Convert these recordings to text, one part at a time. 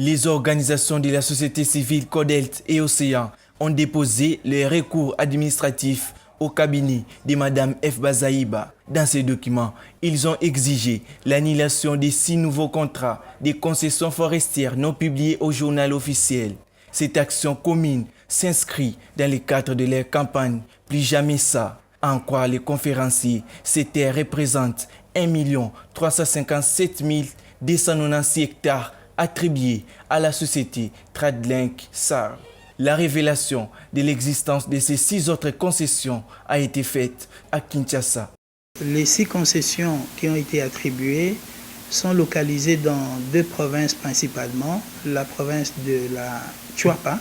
Les organisations de la société civile CODELT et Océan ont déposé les recours administratifs au cabinet de Mme F. Bazaïba. Dans ces documents, ils ont exigé l'annulation des 6 nouveaux contrats de concessions forestières non publiés au journal officiel. Cette action commune s'inscrit dans le cadre de leur campagne « Plus jamais ça ». À en croire les conférenciers, ces terres représentent 1 357 296 hectares attribués à la société Tradlink SAR. La révélation de l'existence de ces 6 autres concessions a été faite à Kinshasa. Les 6 concessions qui ont été attribuées sont localisées dans 2 provinces principalement. La province de la Chuapa,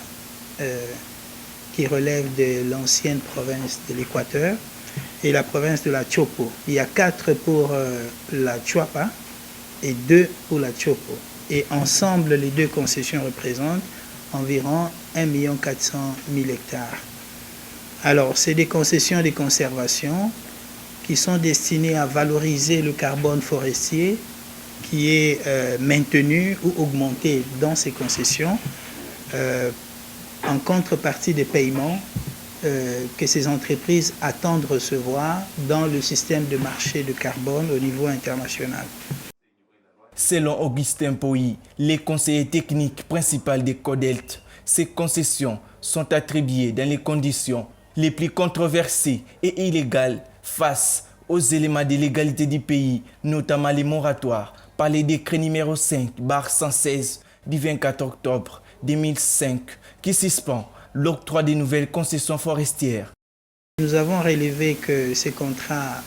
qui relève de l'ancienne province de l'Équateur, et la province de la Chopo. Il y a 4 pour la Chuapa et 2 pour la Chopo. Et ensemble, les 2 concessions représentent environ 1 400 000 hectares. Alors, c'est des concessions de conservation qui sont destinées à valoriser le carbone forestier qui est maintenu ou augmenté dans ces concessions en contrepartie des paiements que ces entreprises attendent recevoir dans le système de marché de carbone au niveau international. Selon Augustin Pouy, les conseillers techniques principaux des CODELT, ces concessions sont attribuées dans les conditions les plus controversées et illégales face aux éléments de légalité du pays, notamment les moratoires, par les décrets numéro 5/116 du 24 octobre 2005 qui suspend l'octroi des nouvelles concessions forestières. Nous avons relevé que ces contrats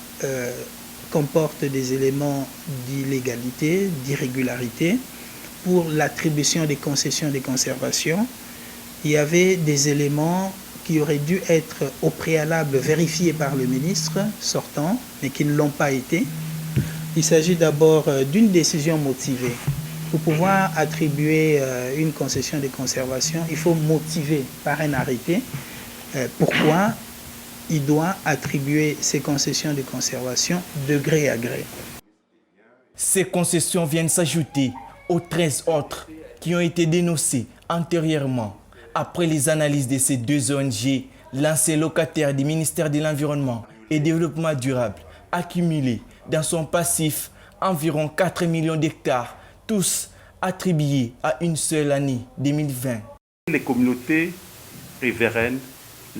comportent des éléments d'illégalité, d'irrégularité. Pour l'attribution des concessions de conservation, il y avait des éléments qui auraient dû être au préalable vérifiés par le ministre sortant, mais qui ne l'ont pas été. Il s'agit d'abord d'une décision motivée. Pour pouvoir attribuer une concession de conservation, il faut motiver par un arrêté pourquoi il doit attribuer ces concessions de conservation de gré à gré. Ces concessions viennent s'ajouter aux 13 autres qui ont été dénoncées antérieurement. Après les analyses de ces 2 ONG, l'ancien locataire du ministère de l'Environnement et Développement durable accumulé dans son passif environ 4 millions d'hectares, tous attribués à une seule année, 2020. Les communautés riveraines,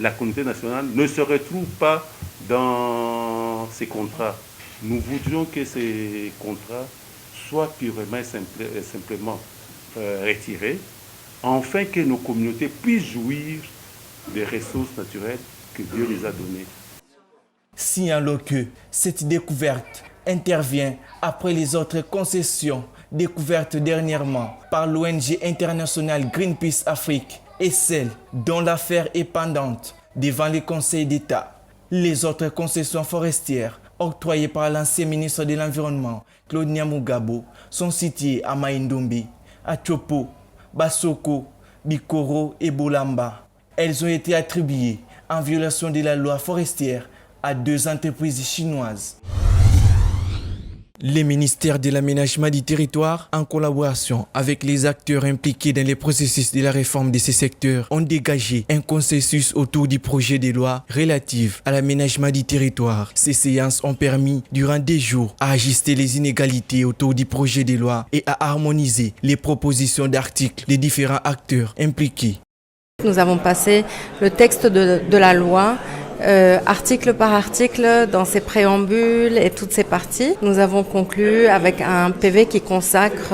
la communauté nationale ne se retrouvent pas dans ces contrats. Nous voudrions que ces contrats soient purement et simplement retirés, afin que nos communautés puissent jouir des ressources naturelles que Dieu les a données. Signalons que cette découverte intervient après les autres concessions découvertes dernièrement par l'ONG internationale Greenpeace Afrique et celle dont l'affaire est pendante devant les conseils d'État. Les autres concessions forestières octroyées par l'ancien ministre de l'Environnement, Claude Nyamugabo, sont situées à Maïndombe, à Chopo, Basoko, Bikoro et Bolamba. Elles ont été attribuées en violation de la loi forestière à 2 entreprises chinoises. Les ministères de l'aménagement du territoire, en collaboration avec les acteurs impliqués dans les processus de la réforme de ces secteurs, ont dégagé un consensus autour du projet de loi relatif à l'aménagement du territoire. Ces séances ont permis, durant des jours, à ajuster les inégalités autour du projet de loi et à harmoniser les propositions d'articles des différents acteurs impliqués. Nous avons passé le texte de la loi article par article dans ses préambules et toutes ses parties. Nous avons conclu avec un PV qui consacre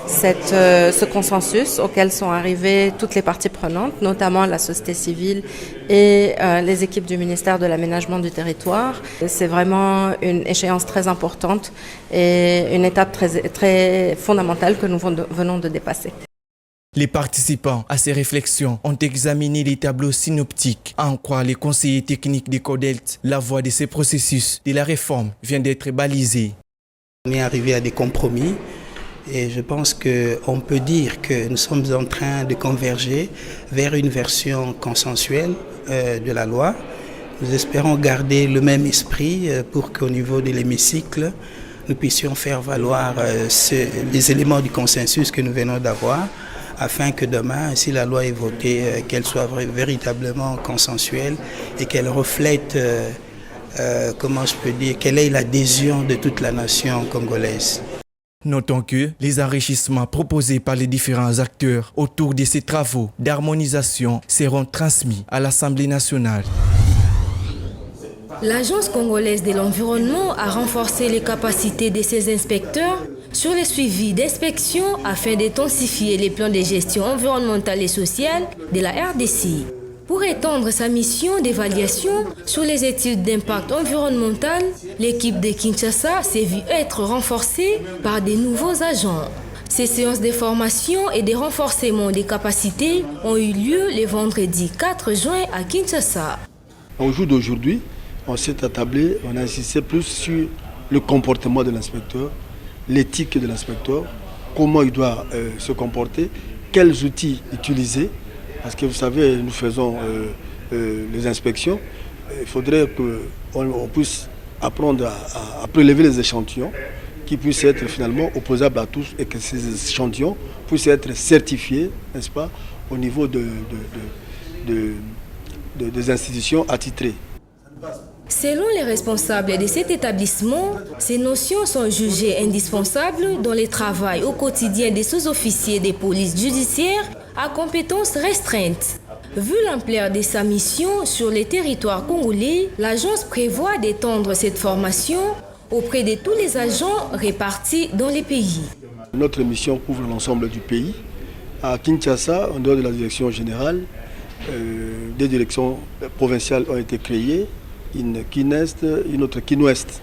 ce consensus auquel sont arrivées toutes les parties prenantes, notamment la société civile et les équipes du ministère de l'Aménagement du territoire. C'est vraiment une échéance très importante et une étape très fondamentale que nous venons de dépasser. Les participants à ces réflexions ont examiné les tableaux synoptiques. À en croire les conseillers techniques des CODELT, la voie de ces processus de la réforme vient d'être balisée. On est arrivé à des compromis et je pense qu'on peut dire que nous sommes en train de converger vers une version consensuelle de la loi. Nous espérons garder le même esprit pour qu'au niveau de l'hémicycle, nous puissions faire valoir les éléments du consensus que nous venons d'avoir afin que demain, si la loi est votée, qu'elle soit véritablement consensuelle et qu'elle reflète, comment je peux dire, quelle est l'adhésion de toute la nation congolaise. Notons que les enrichissements proposés par les différents acteurs autour de ces travaux d'harmonisation seront transmis à l'Assemblée nationale. L'Agence congolaise de l'environnement a renforcé les capacités de ses inspecteurs sur le suivi d'inspection afin d'intensifier les plans de gestion environnementale et sociale de la RDC. Pour étendre sa mission d'évaluation sur les études d'impact environnemental, l'équipe de Kinshasa s'est vue être renforcée par de nouveaux agents. Ces séances de formation et de renforcement des capacités ont eu lieu le vendredi 4 juin à Kinshasa. Au jour d'aujourd'hui, on s'est attablé, on a insisté plus sur le comportement de l'inspecteur, l'éthique de l'inspecteur, comment il doit se comporter, quels outils utiliser. Parce que vous savez, nous faisons les inspections. Il faudrait qu'on puisse apprendre à prélever les échantillons qui puissent être finalement opposables à tous et que ces échantillons puissent être certifiés, n'est-ce pas, au niveau des institutions attitrées. Selon les responsables de cet établissement, ces notions sont jugées indispensables dans le travail au quotidien des sous-officiers des polices judiciaires à compétences restreintes. Vu l'ampleur de sa mission sur les territoires congolais, l'agence prévoit d'étendre cette formation auprès de tous les agents répartis dans les pays. Notre mission couvre l'ensemble du pays. À Kinshasa, en dehors de la direction générale, des directions provinciales ont été créées, une Kinest, une autre Kinouest.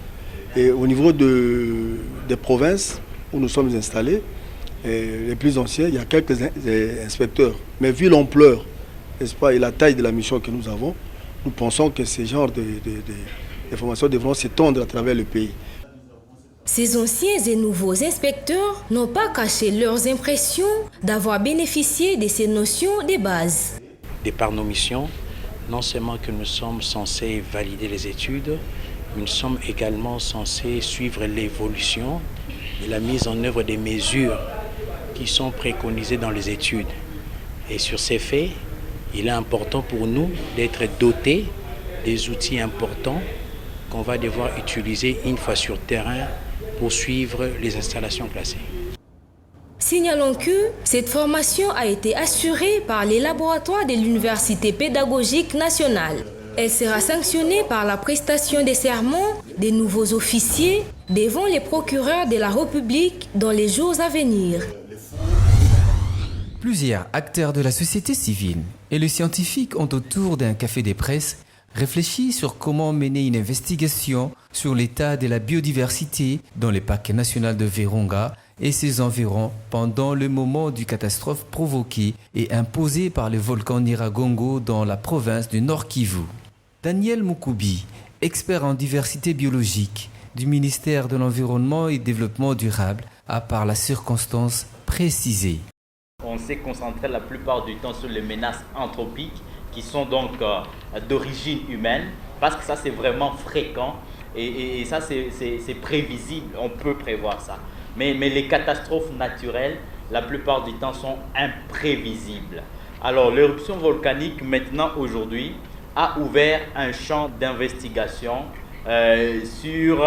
Et au niveau des provinces où nous sommes installés, les plus anciens, il y a quelques inspecteurs. Mais vu l'ampleur, n'est-ce pas, et la taille de la mission que nous avons, nous pensons que ces genres de formations devront s'étendre à travers le pays. Ces anciens et nouveaux inspecteurs n'ont pas caché leurs impressions d'avoir bénéficié de ces notions de base. De par nos missions, non seulement que nous sommes censés valider les études, mais nous sommes également censés suivre l'évolution et la mise en œuvre des mesures qui sont préconisées dans les études. Et sur ces faits, il est important pour nous d'être dotés des outils importants qu'on va devoir utiliser une fois sur terrain pour suivre les installations classées. Signalons que cette formation a été assurée par les laboratoires de l'Université pédagogique nationale. Elle sera sanctionnée par la prestation des serments des nouveaux officiers devant les procureurs de la République dans les jours à venir. Plusieurs acteurs de la société civile et les scientifiques ont autour d'un café des presses réfléchi sur comment mener une investigation sur l'état de la biodiversité dans le parc national de Virunga et ses environs pendant le moment du catastrophe provoquée et imposée par le volcan Nyiragongo dans la province du Nord Kivu. Daniel Mukubi, expert en diversité biologique du ministère de l'Environnement et du Développement durable, a par la circonstance précisé. On s'est concentré la plupart du temps sur les menaces anthropiques qui sont donc d'origine humaine, parce que ça c'est vraiment fréquent et ça c'est prévisible, on peut prévoir ça. Mais les catastrophes naturelles, la plupart du temps, sont imprévisibles. Alors l'éruption volcanique maintenant aujourd'hui a ouvert un champ d'investigation sur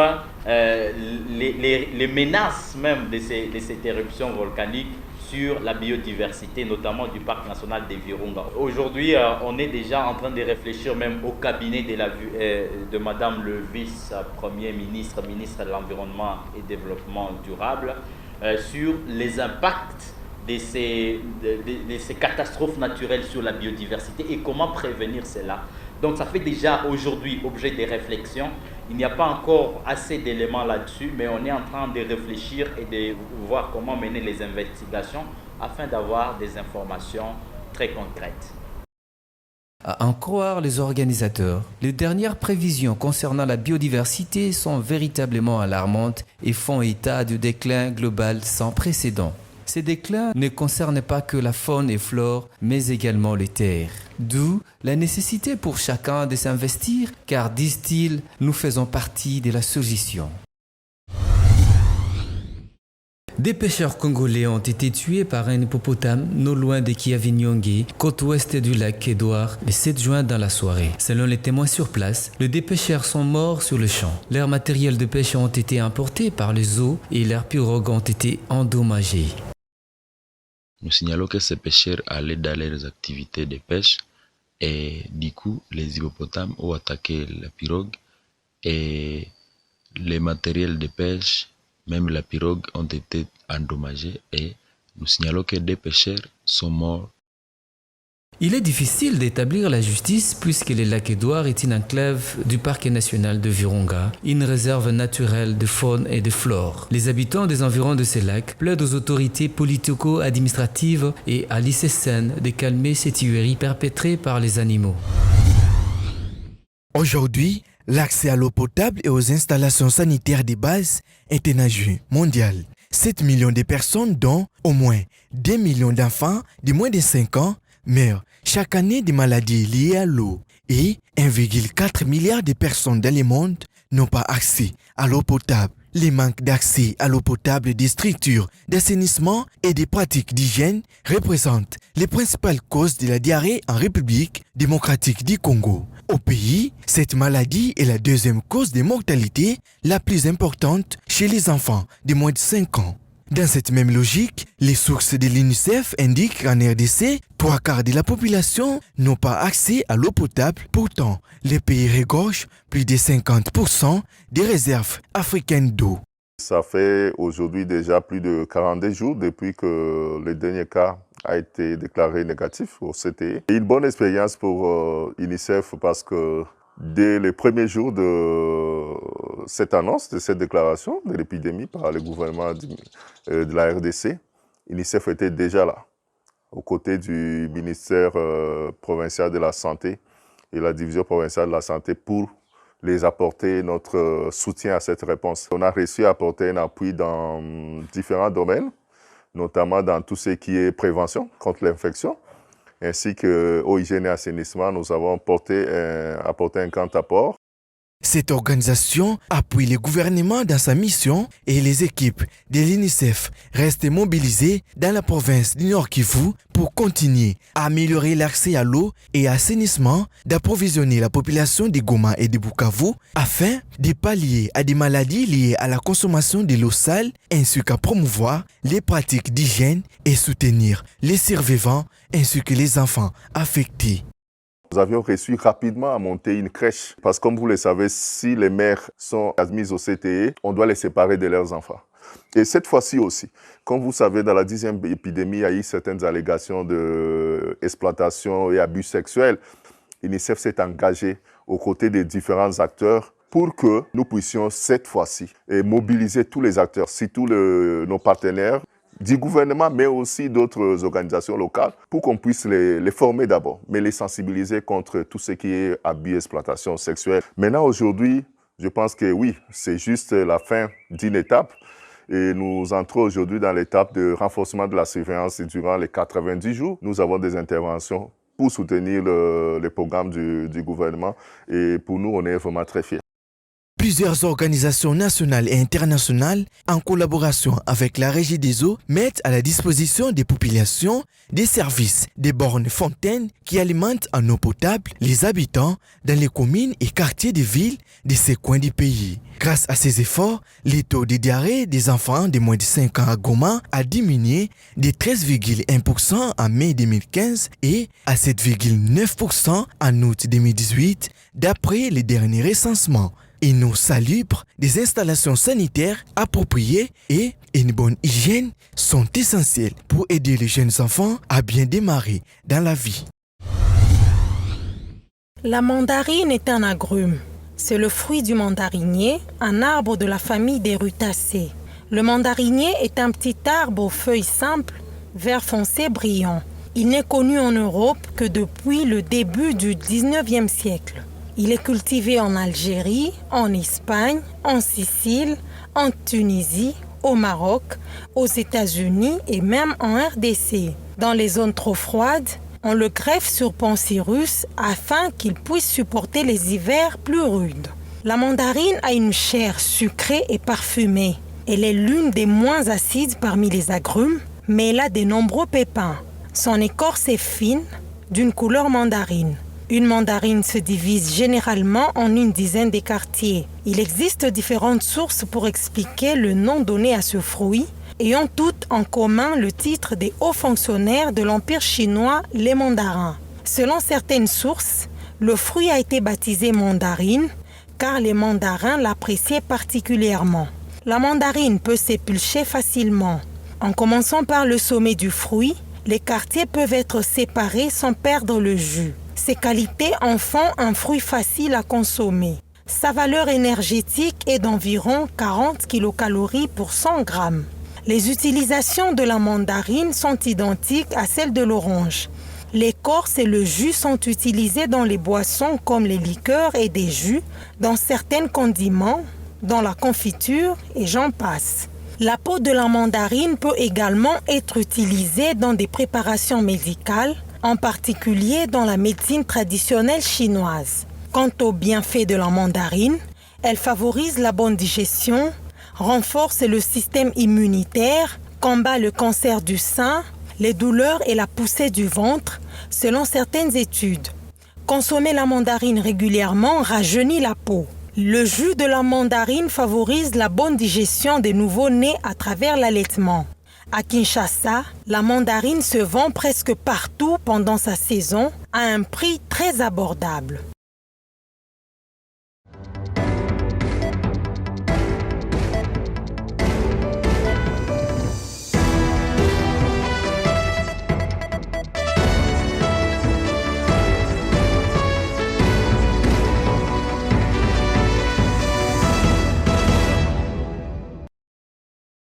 les menaces même de cette éruption volcanique sur la biodiversité, notamment du parc national des Virunga. Aujourd'hui, on est déjà en train de réfléchir même au cabinet de Madame le vice-premier ministre, ministre de l'Environnement et Développement durable, sur les impacts de ces catastrophes naturelles sur la biodiversité et comment prévenir cela. Donc ça fait déjà aujourd'hui objet de réflexion. Il n'y a pas encore assez d'éléments là-dessus, mais on est en train de réfléchir et de voir comment mener les investigations afin d'avoir des informations très concrètes. À en croire les organisateurs, les dernières prévisions concernant la biodiversité sont véritablement alarmantes et font état de déclin global sans précédent. Ces déclins ne concernent pas que la faune et flore, mais également les terres. D'où la nécessité pour chacun de s'investir, car, disent-ils, nous faisons partie de la solution. Des pêcheurs congolais ont été tués par un hippopotame non loin de Kiavinyonge, côte ouest du lac Édouard, le 7 juin dans la soirée. Selon les témoins sur place, les deux pêcheurs sont morts sur le champ. Leurs matériels de pêche ont été importés par les eaux et leurs pirogues ont été endommagées. Nous signalons que ces pêcheurs allaient dans leurs activités de pêche et du coup, les hippopotames ont attaqué la pirogue et les matériels de pêche, même la pirogue, ont été endommagés et nous signalons que des pêcheurs sont morts. Il est difficile d'établir la justice puisque le lac Édouard est une enclave du parc national de Virunga, une réserve naturelle de faune et de flore. Les habitants des environs de ce lac plaident aux autorités politico-administratives et à l'ICCN de calmer ces tueries perpétrées par les animaux. Aujourd'hui, l'accès à l'eau potable et aux installations sanitaires de base est un enjeu mondial. 7 millions de personnes, dont au moins 2 millions d'enfants de moins de 5 ans, meurent chaque année de maladies liées à l'eau. Et 1,4 milliard de personnes dans le monde n'ont pas accès à l'eau potable. Les manques d'accès à l'eau potable des structures d'assainissement et des pratiques d'hygiène représentent les principales causes de la diarrhée en République démocratique du Congo. Au pays, cette maladie est la deuxième cause de mortalité la plus importante chez les enfants de moins de 5 ans. Dans cette même logique, les sources de l'UNICEF indiquent qu'en RDC, 3/4 de la population n'ont pas accès à l'eau potable. Pourtant, le pays regorge plus de 50% des réserves africaines d'eau. Ça fait aujourd'hui déjà plus de 42 jours depuis que le dernier cas a été déclaré négatif au CTE. Une bonne expérience pour UNICEF parce que dès les premiers jours de cette annonce, de cette déclaration de l'épidémie par le gouvernement de la RDC, UNICEF était déjà là, aux côtés du ministère provincial de la Santé et la division provinciale de la Santé pour les apporter notre soutien à cette réponse. On a réussi à apporter un appui dans différents domaines, notamment dans tout ce qui est prévention contre l'infection, ainsi qu'au hygiène et assainissement, nous avons apporté un grand apport. Cette organisation appuie le gouvernement dans sa mission et les équipes de l'UNICEF restent mobilisées dans la province du Nord Kivu pour continuer à améliorer l'accès à l'eau et à l'assainissement, d'approvisionner la population de Goma et de Bukavu afin de pallier à des maladies liées à la consommation de l'eau sale ainsi qu'à promouvoir les pratiques d'hygiène et soutenir les survivants ainsi que les enfants affectés. Nous avions réussi rapidement à monter une crèche parce que comme vous le savez, si les mères sont admises au CTE, on doit les séparer de leurs enfants. Et cette fois-ci aussi, comme vous savez, dans la 10e épidémie, il y a eu certaines allégations d'exploitation et abus sexuels. UNICEF s'est engagé aux côtés des différents acteurs pour que nous puissions cette fois-ci mobiliser tous les acteurs, surtout nos partenaires, du gouvernement, mais aussi d'autres organisations locales, pour qu'on puisse les former d'abord, mais les sensibiliser contre tout ce qui est abus, exploitation sexuelle. Maintenant, aujourd'hui, je pense que oui, c'est juste la fin d'une étape. Et nous entrons aujourd'hui dans l'étape de renforcement de la surveillance durant les 90 jours. Nous avons des interventions pour soutenir le programme du gouvernement. Et pour nous, on est vraiment très fiers. Plusieurs organisations nationales et internationales, en collaboration avec la Régie des eaux, mettent à la disposition des populations des services, des bornes fontaines qui alimentent en eau potable les habitants dans les communes et quartiers des villes de ces coins du pays. Grâce à ces efforts, le taux de diarrhée des enfants de moins de 5 ans à Goma a diminué de 13,1% en mai 2015 et à 7,9% en août 2018, d'après les derniers recensements. Une eau salubre, des installations sanitaires appropriées et une bonne hygiène sont essentielles pour aider les jeunes enfants à bien démarrer dans la vie. La mandarine est un agrume. C'est le fruit du mandarinier, un arbre de la famille des rutacées. Le mandarinier est un petit arbre aux feuilles simples, vert foncé brillant. Il n'est connu en Europe que depuis le début du 19e siècle. Il est cultivé en Algérie, en Espagne, en Sicile, en Tunisie, au Maroc, aux États-Unis et même en RDC. Dans les zones trop froides, on le greffe sur Pancirus afin qu'il puisse supporter les hivers plus rudes. La mandarine a une chair sucrée et parfumée. Elle est l'une des moins acides parmi les agrumes, mais elle a de nombreux pépins. Son écorce est fine, d'une couleur mandarine. Une mandarine se divise généralement en une dizaine de quartiers. Il existe différentes sources pour expliquer le nom donné à ce fruit, ayant toutes en commun le titre des hauts fonctionnaires de l'Empire chinois, les mandarins. Selon certaines sources, le fruit a été baptisé mandarine car les mandarins l'appréciaient particulièrement. La mandarine peut s'épulcher facilement. En commençant par le sommet du fruit, les quartiers peuvent être séparés sans perdre le jus. Ces qualités en font un fruit facile à consommer. Sa valeur énergétique est d'environ 40 kcal pour 100 grammes. Les utilisations de la mandarine sont identiques à celles de l'orange. L'écorce et le jus sont utilisés dans les boissons comme les liqueurs et des jus, dans certains condiments, dans la confiture et j'en passe. La peau de la mandarine peut également être utilisée dans des préparations médicales, en particulier dans la médecine traditionnelle chinoise. Quant aux bienfaits de la mandarine, elle favorise la bonne digestion, renforce le système immunitaire, combat le cancer du sein, les douleurs et la poussée du ventre, selon certaines études. Consommer la mandarine régulièrement rajeunit la peau. Le jus de la mandarine favorise la bonne digestion des nouveau-nés à travers l'allaitement. À Kinshasa, la mandarine se vend presque partout pendant sa saison à un prix très abordable.